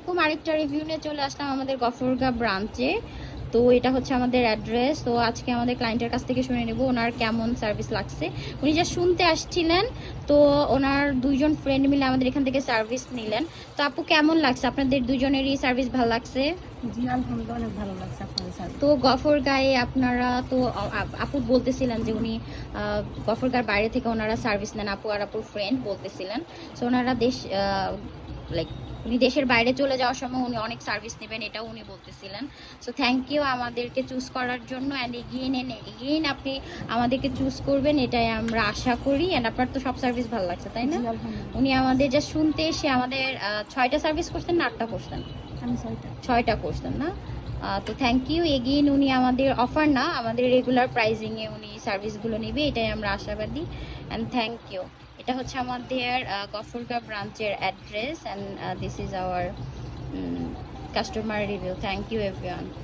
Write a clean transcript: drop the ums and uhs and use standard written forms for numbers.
আলাইকুম, আরেকটা রিভিউ নিয়ে চলে আসলাম আমাদের গফরগাঁ ব্রাঞ্চে। তো এটা হচ্ছে আমাদের অ্যাড্রেস। তো আজকে আমাদের ক্লায়েন্টের কাছ থেকে শুনে নেব ওনার কেমন সার্ভিস লাগছে। উনি যা শুনতে আসছিলেন, তো ওনার দুইজন ফ্রেন্ড মিলে আমাদের এখান থেকে সার্ভিস নিলেন। তো আপু কেমন লাগছে? আপনাদের দুজনেরই সার্ভিস ভালো লাগছে? জি আলহামদুলিল্লাহ, অনেক ভালো লাগছে আপনাদের সার্ভিস। তো গফরগাঁয়ে আপনারা তো আপু বলতেছিলেন যে উনি গফরগাঁর বাইরে থেকে ওনারা সার্ভিস নেন, আপু আর আপুর ফ্রেন্ড বলতেছিলেন। সো ওনারা লাইক উনি দেশের বাইরে চলে যাওয়ার সময় উনি অনেক সার্ভিস নেবেন, এটাও উনি বলতেছিলেন। সো থ্যাংক ইউ আমাদেরকে চুজ করার জন্য, অ্যান্ড এগেইন আপনি আমাদেরকে চুজ করবেন এটাই আমরা আশা করি। অ্যান্ড আপনার তো সব সার্ভিস ভালো লাগছে, তাই না? জি আলহামদুলিল্লাহ। উনি আমাদের যা শুনতে এসে আমাদের 6টা সার্ভিস করতেন না 8টা করতেন? আমি 6টা। 6টা করতেন না? তো থ্যাংক ইউ এগেইন। উনি আমাদের অফার না, আমাদের রেগুলার প্রাইজিংয়ে উনি সার্ভিসগুলো নেবে, এটাই আমরা আশাবাদী। And thank you. এটা হচ্ছে আমাদের গফরগাঁও ব্রাঞ্চের address, and this is our customer review. Thank you everyone.